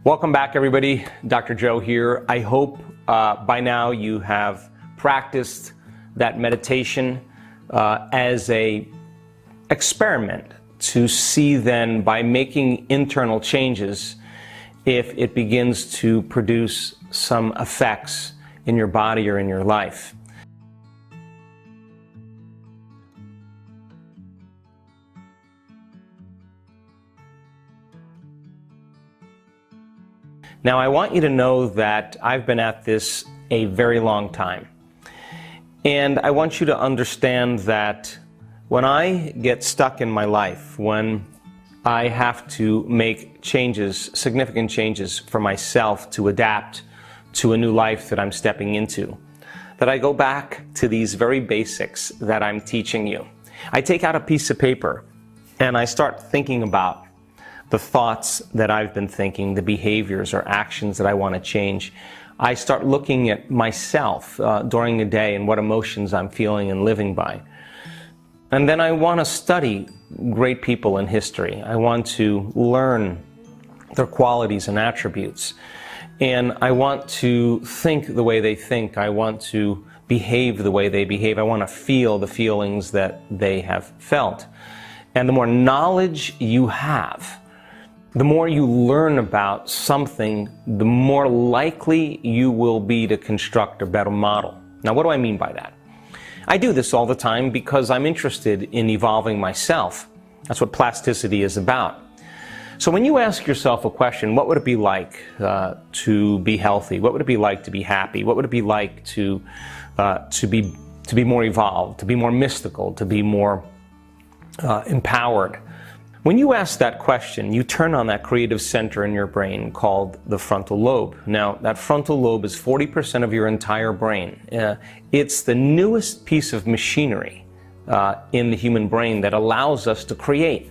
Welcome back, everybody. Dr. Joe here. I hope by now you have practiced that meditation as a experiment to see then, by making internal changes, if it begins to produce some effects in your body or in your life. Now, I want you to know that I've been at this a very long time. And I want you to understand that when I get stuck in my life, when I have to make changes, significant changes for myself to adapt to a new life that I'm stepping into, that I go back to these very basics that I'm teaching you. I take out a piece of paper and I start thinking about the thoughts that I've been thinking, the behaviors or actions that I want to change. I start looking at myself during the day and what emotions I'm feeling and living by. And then I want to study great people in history. I want to learn their qualities and attributes. And I want to think the way they think. I want to behave the way they behave. I want to feel the feelings that they have felt. And the more knowledge you have, the more you learn about something, the more likely you will be to construct a better model. Now, what do I mean by that? I do this all the time because I'm interested in evolving myself. That's what plasticity is about. So when you ask yourself a question, what would it be like to be healthy? What would it be like to be happy? What would it be like to be more evolved, to be more mystical, to be more empowered? When you ask that question, you turn on that creative center in your brain called the frontal lobe. Now, that frontal lobe is 40% of your entire brain. It's the newest piece of machinery in the human brain that allows us to create.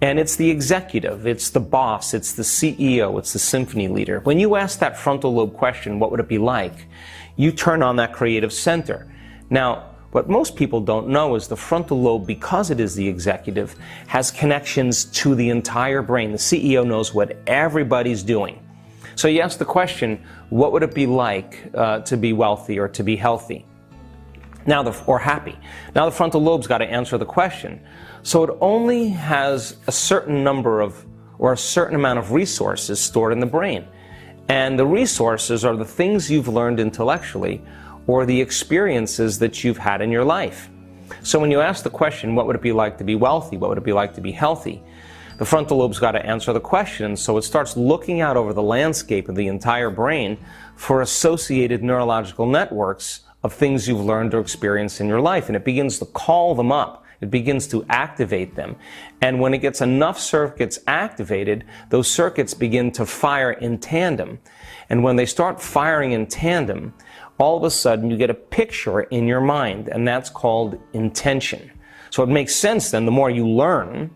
And it's the executive, it's the boss, it's the CEO, it's the symphony leader. When you ask that frontal lobe question, what would it be like? You turn on that creative center. Now, what most people don't know is the frontal lobe, because it is the executive, has connections to the entire brain. The CEO knows what everybody's doing. So you ask the question, what would it be like to be wealthy or to be healthy? Or happy? Now the frontal lobe's got to answer the question. So it only has a certain number of, or a certain amount of resources stored in the brain. And the resources are the things you've learned intellectually, or the experiences that you've had in your life. So when you ask the question, what would it be like to be wealthy? What would it be like to be healthy? The frontal lobe's got to answer the question, so it starts looking out over the landscape of the entire brain for associated neurological networks of things you've learned or experienced in your life, and it begins to call them up. It begins to activate them. And when it gets enough circuits activated, those circuits begin to fire in tandem. And when they start firing in tandem, all of a sudden you get a picture in your mind, and that's called intention. So it makes sense then, the more you learn,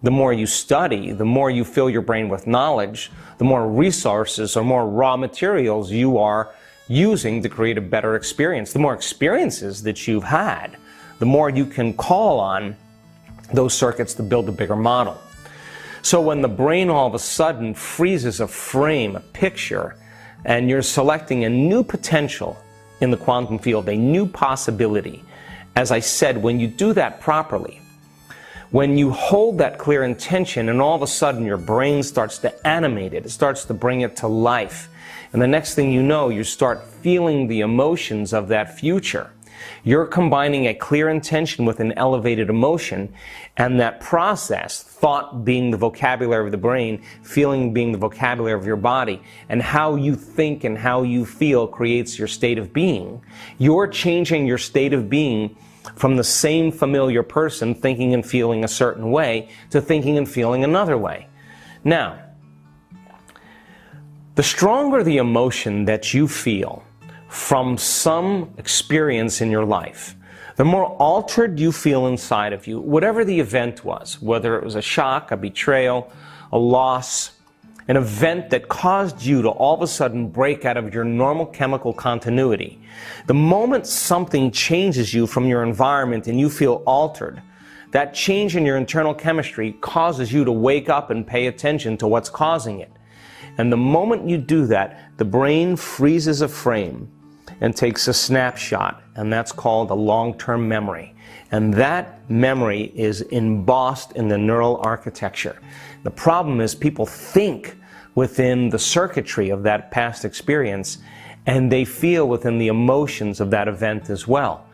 the more you study, the more you fill your brain with knowledge, the more resources or more raw materials you are using to create a better experience. The more experiences that you've had, the more you can call on those circuits to build a bigger model. So when the brain all of a sudden freezes a frame, a picture, and you're selecting a new potential in the quantum field, a new possibility. As I said, when you do that properly, when you hold that clear intention and all of a sudden your brain starts to animate it, it starts to bring it to life. And the next thing you know, you start feeling the emotions of that future. You're combining a clear intention with an elevated emotion, and that process, thought being the vocabulary of the brain, feeling being the vocabulary of your body, and how you think and how you feel creates your state of being. You're changing your state of being from the same familiar person thinking and feeling a certain way to thinking and feeling another way. Now, the stronger the emotion that you feel from some experience in your life, the more altered you feel inside of you, whatever the event was, whether it was a shock, a betrayal, a loss, an event that caused you to all of a sudden break out of your normal chemical continuity. The moment something changes you from your environment and you feel altered, that change in your internal chemistry causes you to wake up and pay attention to what's causing it. And the moment you do that, the brain freezes a frame and takes a snapshot, and that's called a long-term memory. And that memory is embossed in the neural architecture. The problem is people think within the circuitry of that past experience, and they feel within the emotions of that event as well.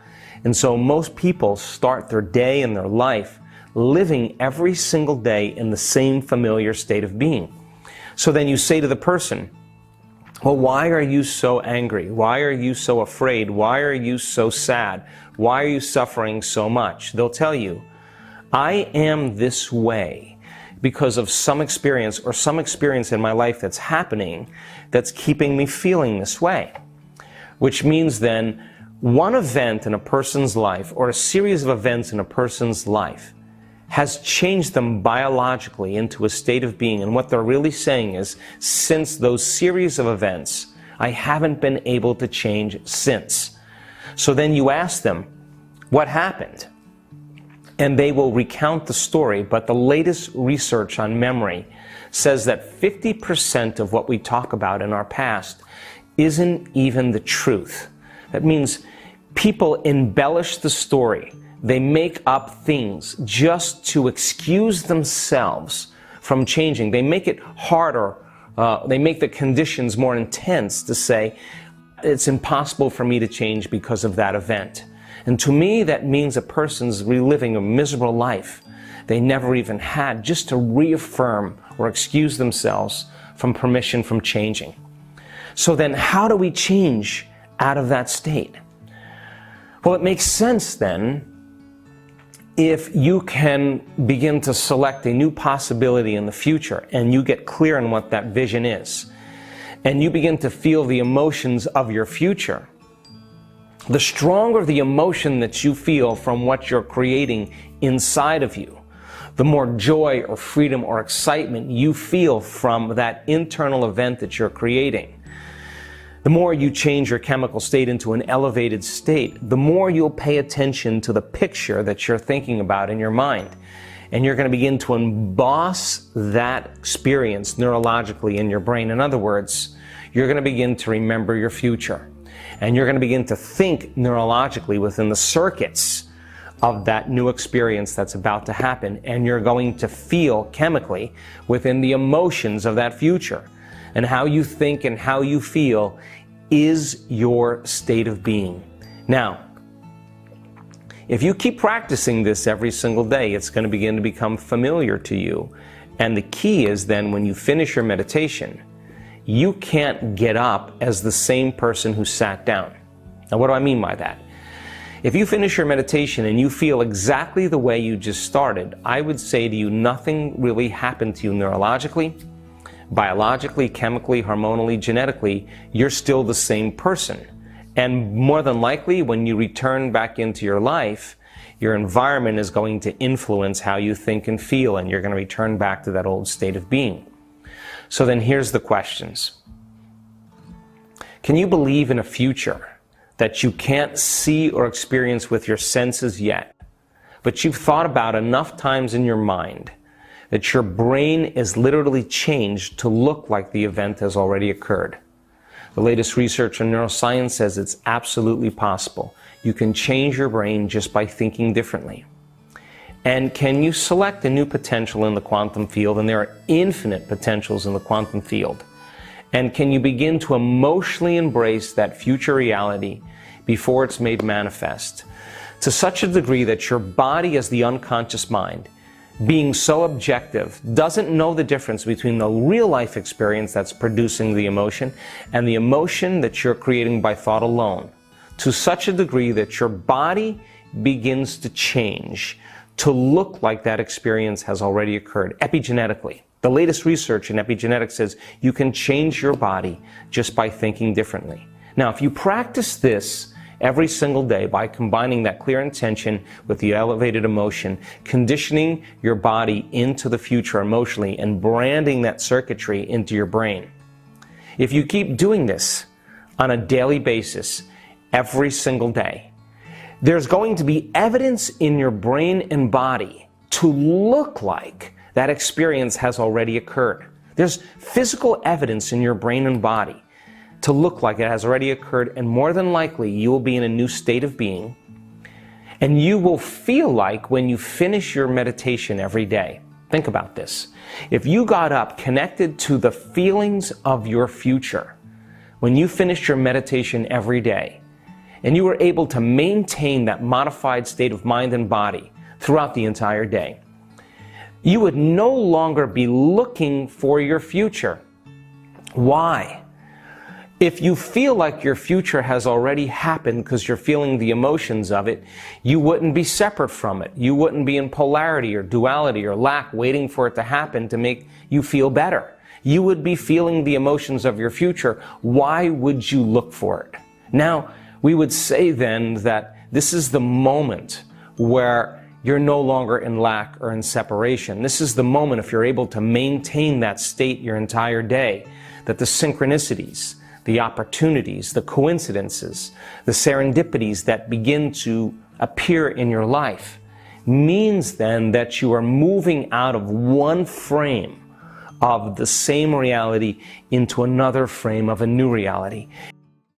And so most people start their day and their life living every single day in the same familiar state of being. So then you say to the person, well, why are you so angry? Why are you so afraid? Why are you so sad? Why are you suffering so much? They'll tell you, I am this way because of some experience or some experience in my life that's happening that's keeping me feeling this way. Which means then one event in a person's life or a series of events in a person's life has changed them biologically into a state of being. And what they're really saying is, since those series of events, I haven't been able to change since. So then you ask them, what happened? And they will recount the story, but the latest research on memory says that 50% of what we talk about in our past isn't even the truth. That means people embellish the story. They make up things just to excuse themselves from changing. They make it harder. They make the conditions more intense to say, it's impossible for me to change because of that event. And to me, that means a person's reliving a miserable life they never even had, just to reaffirm or excuse themselves from permission from changing. So then how do we change out of that state? Well, it makes sense then if you can begin to select a new possibility in the future and you get clear on what that vision is, and you begin to feel the emotions of your future. The stronger the emotion that you feel from what you're creating inside of you, the more joy or freedom or excitement you feel from that internal event that you're creating. The more you change your chemical state into an elevated state, the more you'll pay attention to the picture that you're thinking about in your mind. And you're going to begin to emboss that experience neurologically in your brain. In other words, you're going to begin to remember your future. And you're going to begin to think neurologically within the circuits of that new experience that's about to happen. And you're going to feel chemically within the emotions of that future. And how you think and how you feel is your state of being. Now, if you keep practicing this every single day, it's going to begin to become familiar to you. And the key is then when you finish your meditation, you can't get up as the same person who sat down. Now, what do I mean by that? If you finish your meditation and you feel exactly the way you just started, I would say to you, nothing really happened to you neurologically, biologically, chemically, hormonally, genetically. You're still the same person. And more than likely, when you return back into your life, your environment is going to influence how you think and feel, and you're going to return back to that old state of being. So then here's the questions. Can you believe in a future that you can't see or experience with your senses yet, but you've thought about enough times in your mind that your brain is literally changed to look like the event has already occurred? The latest research in neuroscience says it's absolutely possible. You can change your brain just by thinking differently. And can you select a new potential in the quantum field? And there are infinite potentials in the quantum field. And can you begin to emotionally embrace that future reality before it's made manifest, to such a degree that your body as the unconscious mind, being so objective, doesn't know the difference between the real life experience that's producing the emotion and the emotion that you're creating by thought alone, to such a degree that your body begins to change to look like that experience has already occurred epigenetically. The latest research in epigenetics says you can change your body just by thinking differently. Now, if you practice this every single day by combining that clear intention with the elevated emotion, conditioning your body into the future emotionally, and branding that circuitry into your brain. If you keep doing this on a daily basis, every single day, there's going to be evidence in your brain and body to look like that experience has already occurred. There's physical evidence in your brain and body to look like it has already occurred, and more than likely you will be in a new state of being, and you will feel like when you finish your meditation every day. Think about this. If you got up connected to the feelings of your future, when you finished your meditation every day, and you were able to maintain that modified state of mind and body throughout the entire day, you would no longer be looking for your future. Why? If you feel like your future has already happened because you're feeling the emotions of it, you wouldn't be separate from it. You wouldn't be in polarity or duality or lack, waiting for it to happen to make you feel better. You would be feeling the emotions of your future. Why would you look for it? Now, we would say then that this is the moment where you're no longer in lack or in separation. This is the moment, if you're able to maintain that state your entire day, that the synchronicities, the opportunities, the coincidences, the serendipities that begin to appear in your life means then that you are moving out of one frame of the same reality into another frame of a new reality.